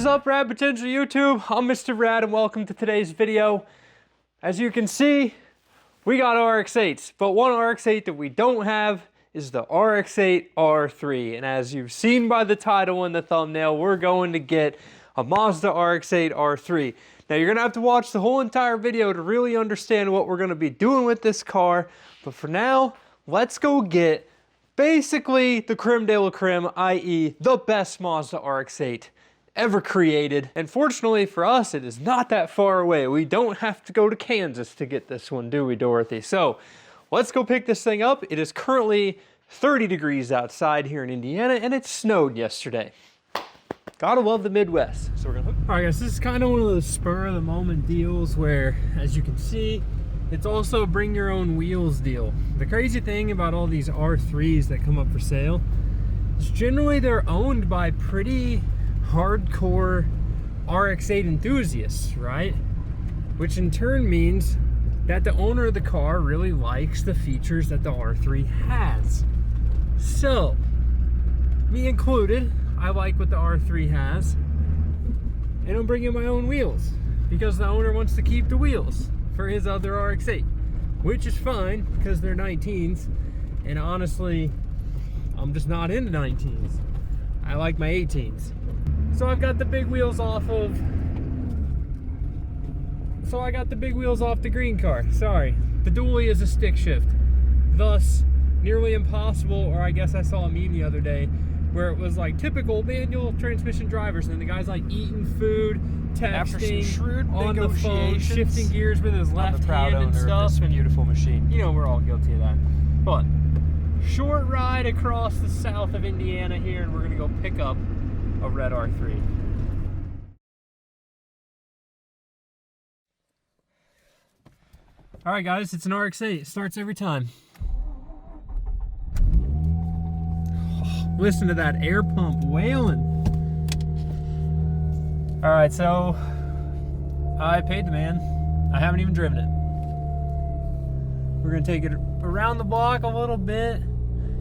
is up, Rad Potential YouTube? I'm Mr. Rad and welcome to today's video. As you can see, we got RX8s, but one RX8 that we don't have is the RX8 R3. And as you've seen by the title and the thumbnail, we're going to get a Mazda RX8 R3. Now you're gonna have to watch the whole entire video to really understand what we're gonna be doing with this car. But for now, let's go get basically the creme de la creme, i.e. the best Mazda RX8 ever created. And fortunately for us, it is not that far away. We don't have to go to Kansas to get this one, do we, Dorothy? So let's go pick this thing up. It is currently 30 degrees outside here in Indiana, and it snowed yesterday. Gotta love the Midwest. So we're gonna hook. All right, guys, this is kind of one of those spur of the moment deals where, as you can see, it's also a bring your own wheels deal. The crazy thing about all these R3s that come up for sale is generally they're owned by pretty hardcore RX8 enthusiasts, right? Which in turn means that the owner of the car really likes the features that the R3 has. So, me included, I like what the R3 has, and I'm bringing my own wheels because the owner wants to keep the wheels for his other RX8, which is fine because they're 19s, and honestly, I'm just not into 19s. I like my 18s. So I've got the big wheels off of, the green car. Sorry, the dually is a stick shift, thus nearly impossible, or I guess I saw a meme the other day where it was like typical manual transmission drivers, and the guy's like eating food, texting on the phone, shifting gears with his left hand and stuff. This beautiful machine. You know, we're all guilty of that. But short ride across the south of Indiana here, and we're gonna go pick up a red R3. All right, guys, it's an RX8. It starts every time. Listen to that air pump wailing. All right, so I paid the man. I haven't even driven it. We're gonna take it around the block a little bit.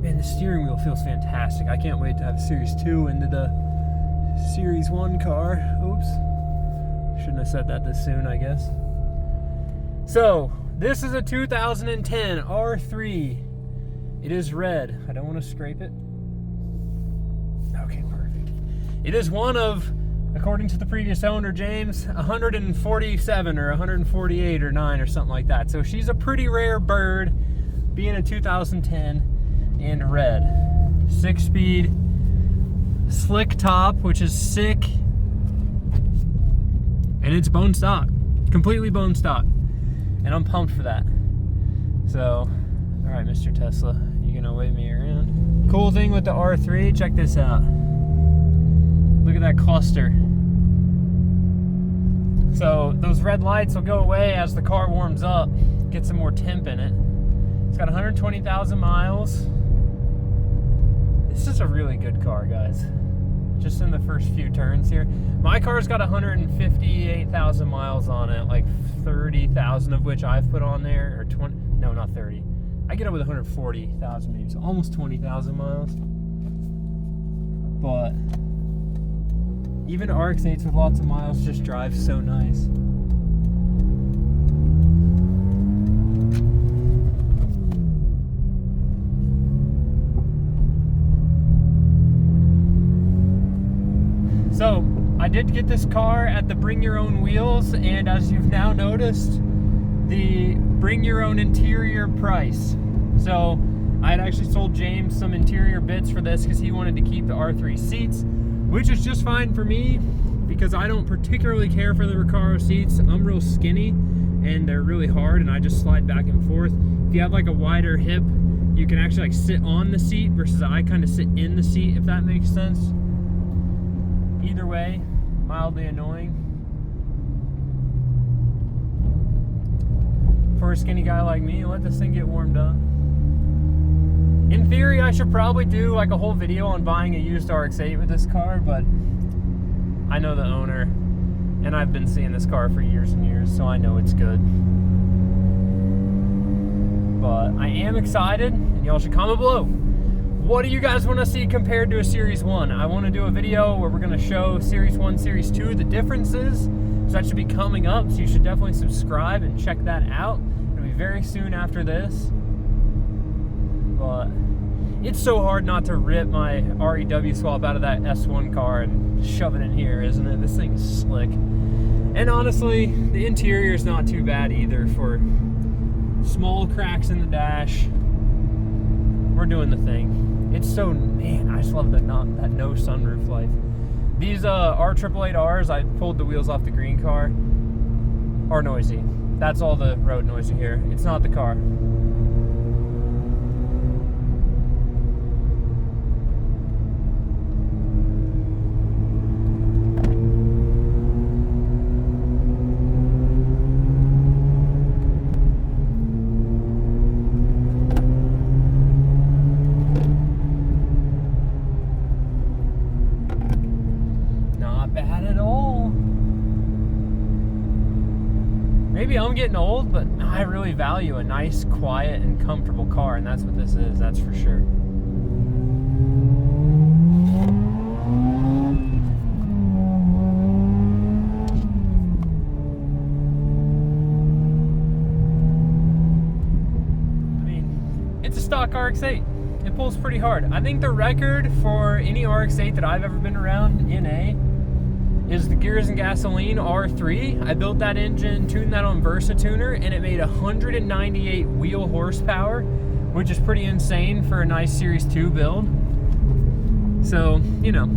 Man, the steering wheel feels fantastic. I can't wait to have Series 2 into the Series 1 car. Oops. Shouldn't have said that this soon, I guess. So, this is a 2010 R3. It is red. I don't want to scrape it. Okay, perfect. It is one of, according to the previous owner, James, 147 or 148 or 9 or something like that. So she's a pretty rare bird, being a 2010 and red. 6-speed, slick top, which is sick. And it's bone stock, completely bone stock. And I'm pumped for that. So, all right, Mr. Tesla, you gonna wave me around? Cool thing with the R3, check this out. Look at that cluster. So those red lights will go away as the car warms up, get some more temp in it. It's got 120,000 miles. This is a really good car, guys. Just in the first few turns here. My car's got 158,000 miles on it, like 30,000 of which I've put on there, or 20, no, not 30. I get it with 140,000 maybe, so almost 20,000 miles. But even RX8s with lots of miles just drive so nice. So, I did get this car at the Bring Your Own Wheels, and as you've now noticed, the Bring Your Own Interior price. So, I had actually sold James some interior bits for this because he wanted to keep the R3 seats, which is just fine for me because I don't particularly care for the Recaro seats. I'm real skinny and they're really hard and I just slide back and forth. If you have like a wider hip, you can actually like sit on the seat versus I kind of sit in the seat, if that makes sense. Either way, mildly annoying. For a skinny guy like me, let this thing get warmed up. In theory, I should probably do like a whole video on buying a used RX8 with this car, but I know the owner, and I've been seeing this car for years and years, so I know it's good. But I am excited, and y'all should comment below. What do you guys want to see compared to a Series 1? I want to do a video where we're going to show Series 1, Series 2, the differences. So that should be coming up, so you should definitely subscribe and check that out. It'll be very soon after this. But it's so hard not to rip my REW swap out of that S1 car and shove it in here, isn't it? This thing's slick. And honestly, the interior is not too bad either for small cracks in the dash. We're doing the thing. It's so, man, I just love that no sunroof life. These R888Rs, I pulled the wheels off the green car, are noisy. That's all the road noise you hear. It's not the car. Maybe I'm getting old, but I really value a nice, quiet, and comfortable car, and that's what this is, that's for sure. I mean, it's a stock RX8. It pulls pretty hard. I think the record for any RX8 that I've ever been around in is the Gears and Gasoline R3. I built that engine, tuned that on VersaTuner, and it made 198 wheel horsepower, which is pretty insane for a nice Series 2 build. So, you know,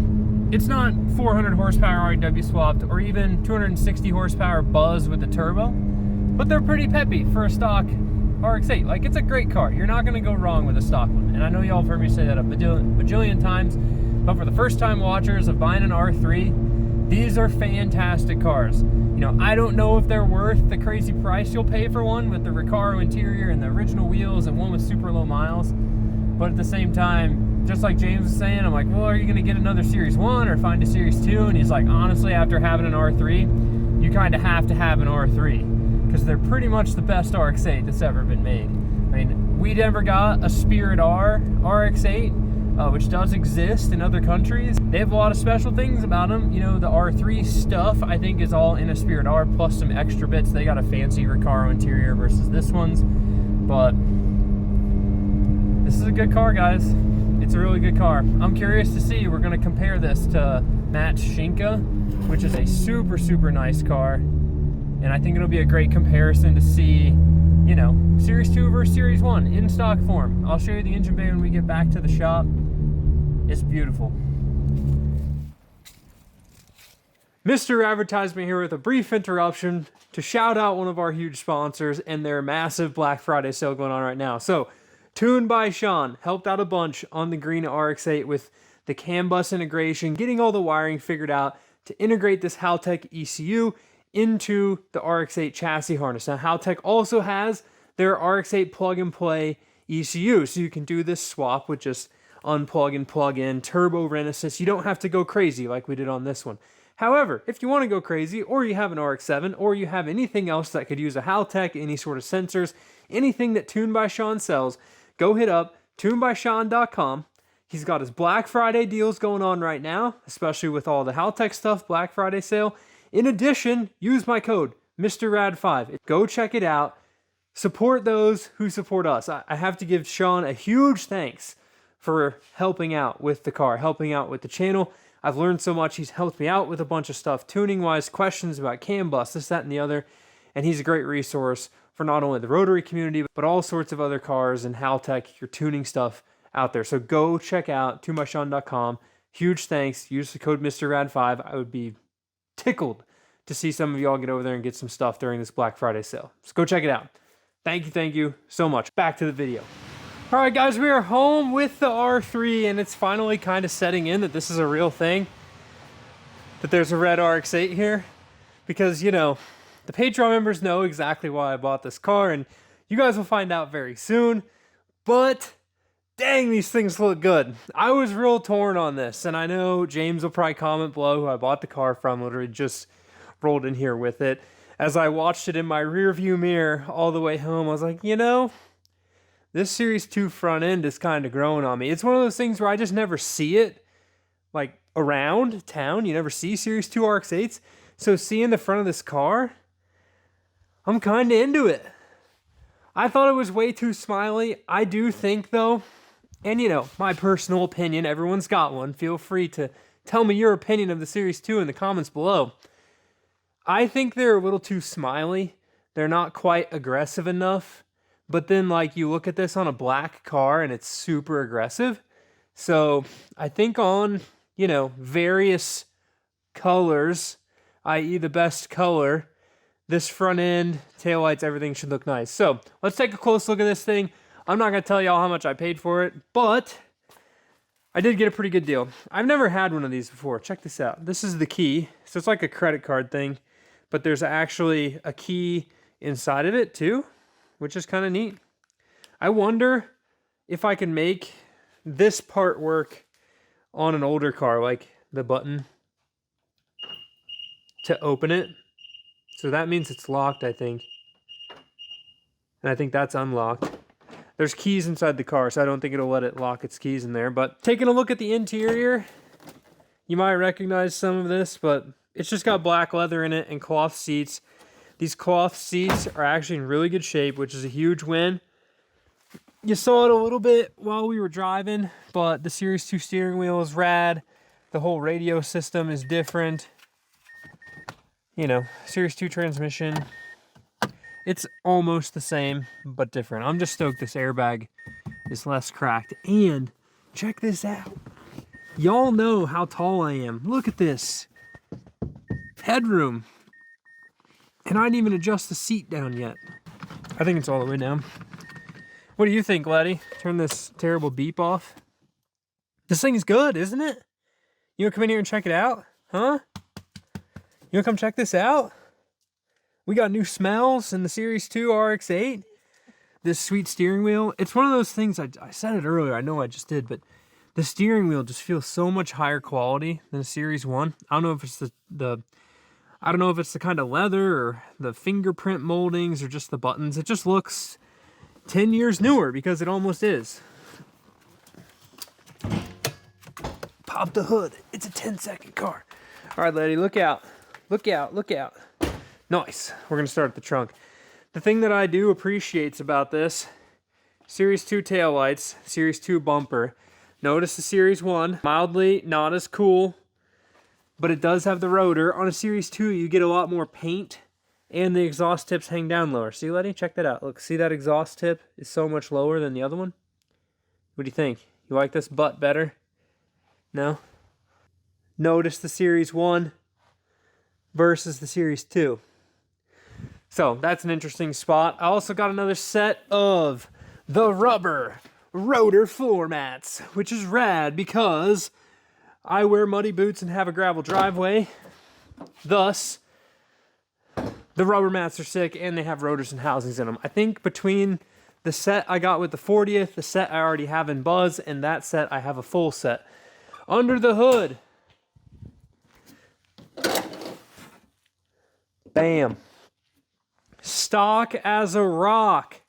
it's not 400 horsepower REW swapped or even 260 horsepower Buzz with the turbo, but they're pretty peppy for a stock RX8. Like, it's a great car. You're not gonna go wrong with a stock one. And I know y'all have heard me say that a bajillion times, but for the first time watchers of buying an R3, these are fantastic cars. You know, I don't know if they're worth the crazy price you'll pay for one with the Recaro interior and the original wheels and one with super low miles. But at the same time, just like James was saying, I'm like, well, are you gonna get another Series 1 or find a Series 2? And he's like, honestly, after having an R3, you kind of have to have an R3 because they're pretty much the best RX-8 that's ever been made. I mean, we never got a Spirit R RX-8, which does exist in other countries. They have a lot of special things about them. You know, the R3 stuff, I think, is all in a Spirit R, plus some extra bits. They got a fancy Recaro interior versus this one's. But this is a good car, guys. It's a really good car. I'm curious to see. We're going to compare this to Matt's Shinka, which is a super, super nice car. And I think it'll be a great comparison to see, you know, Series 2 versus Series 1 in stock form. I'll show you the engine bay when we get back to the shop. It's beautiful. Mr. Advertisement here with a brief interruption to shout out one of our huge sponsors and their massive Black Friday sale going on right now. So, Tuned by Sean helped out a bunch on the green RX-8 with the CAN bus integration, getting all the wiring figured out to integrate this Haltech ECU into the RX-8 chassis harness. Now, Haltech also has their RX-8 plug-and-play ECU, so you can do this swap with just unplug and plug in, turbo rent assist. You don't have to go crazy like we did on this one. However, if you want to go crazy, or you have an RX-7, or you have anything else that could use a Haltech, any sort of sensors, anything that Tuned by Sean sells, go hit up tunedbysean.com. He's got his Black Friday deals going on right now, especially with all the Haltech stuff, Black Friday sale. In addition, use my code, MrRad5. Go check it out. Support those who support us. I have to give Sean a huge thanks for helping out with the car, helping out with the channel. I've learned so much. He's helped me out with a bunch of stuff, tuning-wise, questions about CAN bus, this, that, and the other. And he's a great resource for not only the rotary community, but all sorts of other cars and Haltech, your tuning stuff out there. So go check out tunedbysean.com. Huge thanks. Use the code MrRad5. I would be tickled to see some of y'all get over there and get some stuff during this Black Friday sale. So go check it out. Thank you so much. Back to the video. All right, guys, we are home with the R3, and it's finally kind of setting in that this is a real thing, that there's a red RX-8 here, because, you know, the Patreon members know exactly why I bought this car, and you guys will find out very soon, but dang, these things look good. I was real torn on this, and I know James will probably comment below, who I bought the car from, literally just rolled in here with it. As I watched it in my rear view mirror all the way home, I was like, you know, this Series 2 front end is kind of growing on me. It's one of those things where I just never see it, like, around town. You never see Series 2 RX8s. So seeing the front of this car, I'm kind of into it. I thought it was way too smiley. I do think, though, and you know, my personal opinion, everyone's got one. Feel free to tell me your opinion of the Series 2 in the comments below. I think they're a little too smiley. They're not quite aggressive enough. But then, like, you look at this on a black car and it's super aggressive. So I think on, you know, various colors, i.e. the best color, this front end, taillights, everything should look nice. So let's take a close look at this thing. I'm not going to tell y'all how much I paid for it, but I did get a pretty good deal. I've never had one of these before. Check this out. This is the key. So it's like a credit card thing, but there's actually a key inside of it too, which is kind of neat. I wonder if I can make this part work on an older car, like the button to open it. So that means it's locked, I think. And I think that's unlocked. There's keys inside the car, so I don't think it'll let it lock its keys in there. But taking a look at the interior, you might recognize some of this, but it's just got black leather in it and cloth seats. These cloth seats are actually in really good shape, which is a huge win. You saw it a little bit while we were driving, but the Series 2 steering wheel is rad. The whole radio system is different. You know, Series 2 transmission. It's almost the same, but different. I'm just stoked this airbag is less cracked. And check this out. Y'all know how tall I am. Look at this. Headroom. And I didn't even adjust the seat down yet. I think it's all the way down. What do you think, Letty? Turn this terrible beep off. This thing's good, isn't it? You wanna come in here and check it out? Huh? You wanna come check this out? We got new smells in the Series 2 RX8. This sweet steering wheel. It's one of those things, I said it earlier, I know I just did, but the steering wheel just feels so much higher quality than the Series 1. I don't know if it's I don't know if it's the kind of leather or the fingerprint moldings or just the buttons. It just looks 10 years newer because it almost is. Pop the hood. It's a 10-second car. All right, lady, look out. Look out, look out. Nice. We're going to start at the trunk. The thing that I do appreciate about this, Series 2 taillights, Series 2 bumper. Notice the Series 1, mildly not as cool, but it does have the rotor. On a Series 2, you get a lot more paint, and the exhaust tips hang down lower. See, Letty? Check that out. Look, see that exhaust tip is so much lower than the other one? What do you think? You like this butt better? No? Notice the Series 1 versus the Series 2. So, that's an interesting spot. I also got another set of the rubber rotor floor mats, which is rad because I wear muddy boots and have a gravel driveway. Thus, the rubber mats are sick and they have rotors and housings in them. I think between the set I got with the 40th, the set I already have in Buzz, and that set I have a full set. Under the hood. Bam. Stock as a rock.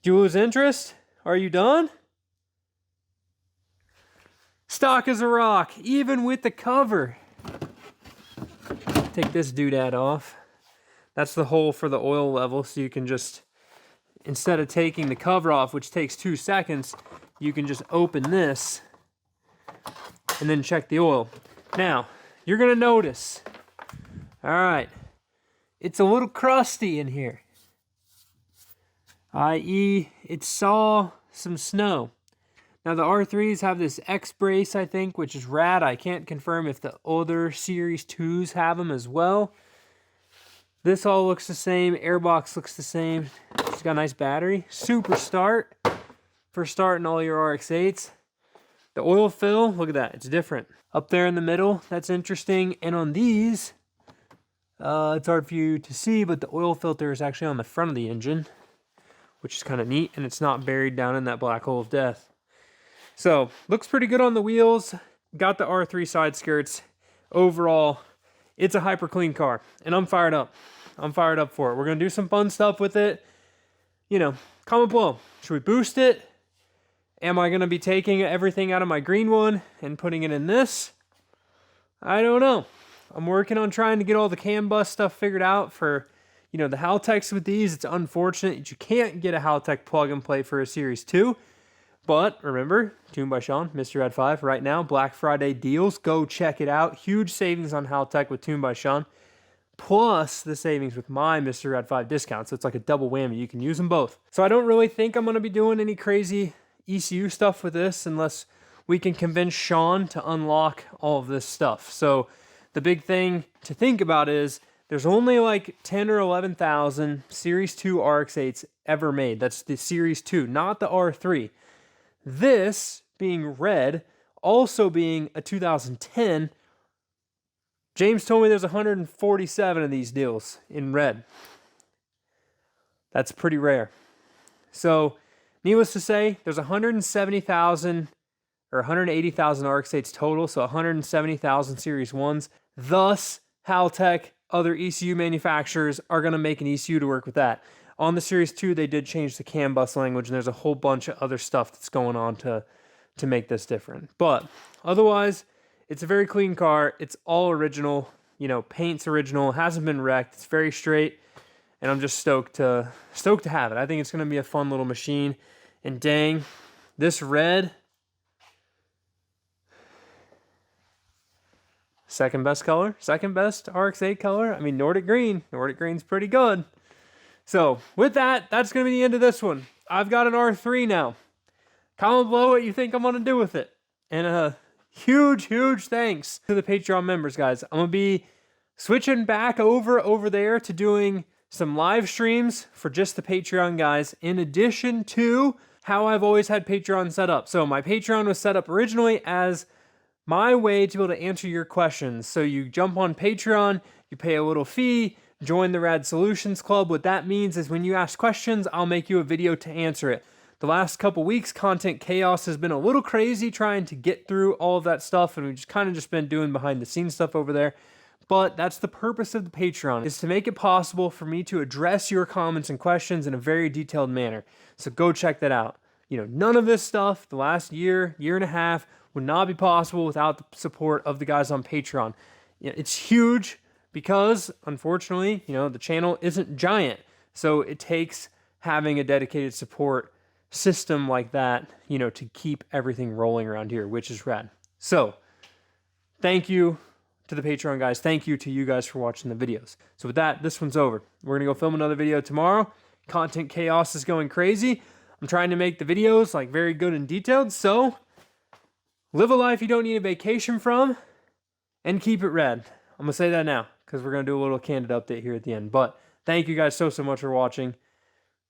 Did you lose interest? Are you done? Stock as a rock, even with the cover. Take this doodad off. That's the hole for the oil level, so you can just, instead of taking the cover off, which takes 2 seconds, you can just open this and then check the oil. Now, you're gonna notice, all right, it's a little crusty in here, i.e. it saw some snow. Now the R3s have this X brace, I think, which is rad. I can't confirm if the other Series 2s have them as well. This all looks the same. Airbox looks the same. It's got a nice battery. Super start for starting all your RX8s. The oil fill, look at that. It's different. Up there in the middle, that's interesting. And on these, it's hard for you to see, but the oil filter is actually on the front of the engine, which is kind of neat, and it's not buried down in that black hole of death. So, looks pretty good on the wheels. Got the R3 side skirts. Overall, it's a hyper clean car, and I'm fired up. I'm fired up for it. We're going to do some fun stuff with it. you know, comment below. Should we boost it? Am I going to be taking everything out of my green one and putting it in this? I don't know. I'm working on trying to get all the CAN bus stuff figured out for, you know, the Haltechs with these. It's unfortunate that you can't get a Haltech plug and play for a Series 2. But remember, Tuned by Sean, Mr. Red 5, right now, Black Friday deals. Go check it out. Huge savings on Haltech with Tuned by Sean. Plus the savings with my Mr. Red 5 discount. So it's like a double whammy. You can use them both. So I don't really think I'm going to be doing any crazy ECU stuff with this unless we can convince Sean to unlock all of this stuff. So the big thing to think about is there's only like 10 or 11,000 Series 2 RX8s ever made. That's the Series 2, not the R3. This being red, also being a 2010, James told me there's 147 of these deals in red. That's pretty rare. So, needless to say, there's 170,000 or 180,000 RX8s total, so 170,000 Series 1s. Thus, Haltech, other ECU manufacturers are going to make an ECU to work with that. On the Series 2, they did change the CAN bus language, and there's a whole bunch of other stuff that's going on to make this different. But otherwise, it's a very clean car. It's all original. You know, paint's original. Hasn't been wrecked. It's very straight, and I'm just stoked to have it. I think it's going to be a fun little machine. And dang, this red, second best color, second best RX8 color. I mean, Nordic Green. Nordic Green's pretty good. So with that, that's going to be the end of this one. I've got an R3 now. Comment below what you think I'm going to do with it. And huge thanks to the Patreon members, guys. I'm going to be switching back over there to doing some live streams for just the Patreon guys, in addition to how I've always had Patreon set up. So my Patreon was set up originally as my way to be able to answer your questions. So you jump on Patreon, you pay a little fee, join the Rad Solutions Club. What that means is when you ask questions, I'll make you a video to answer it. The last couple weeks, content chaos has been a little crazy trying to get through all of that stuff, and we've just kind of just been doing behind the scenes stuff over there. But that's the purpose of the Patreon, is to make it possible for me to address your comments and questions in a very detailed manner. So go check that out. You know, none of this stuff, the last year and a half, would not be possible without the support of the guys on Patreon. You know, it's huge because, unfortunately, you know, the channel isn't giant. So it takes having a dedicated support system like that, you know, to keep everything rolling around here, which is rad. So thank you to the Patreon guys. Thank you to you guys for watching the videos. So with that, this one's over. We're going to go film another video tomorrow. Content chaos is going crazy. I'm trying to make the videos like very good and detailed. So live a life you don't need a vacation from and keep it rad. I'm going to say that now because we're going to do a little candid update here at the end. But thank you guys so much for watching.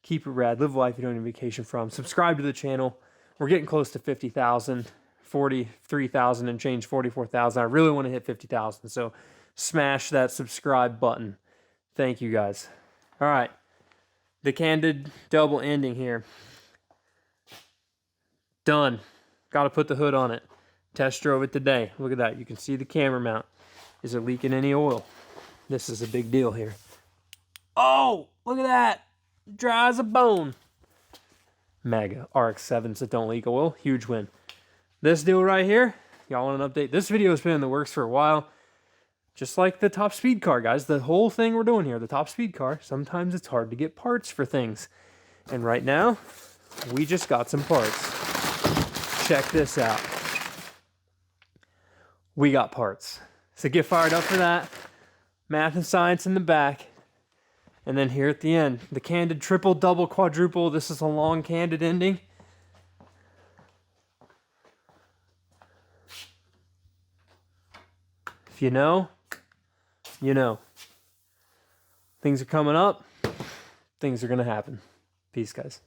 Keep it rad. Live a life you don't need a vacation from. Subscribe to the channel. We're getting close to 50,000, 43,000 and change, 44,000. I really want to hit 50,000. So smash that subscribe button. Thank you guys. All right. The candid double ending here. Done. Got to put the hood on it. Test drove it today. Look at that. You can see the camera mount. Is it leaking any oil? This is a big deal here. Oh, look at that. Dry as a bone. Mega RX-7s that don't leak oil. Huge win. This deal right here, y'all want an update? This video has been in the works for a while. Just like the top speed car, guys. The whole thing we're doing here, the top speed car, sometimes it's hard to get parts for things. And right now, we just got some parts. Check this out. We got parts. So get fired up for that. Math and science in the back. And then here at the end, the candid triple, double, quadruple. This is a long candid ending. If you know, you know. Things are coming up. Things are going to happen. Peace, guys.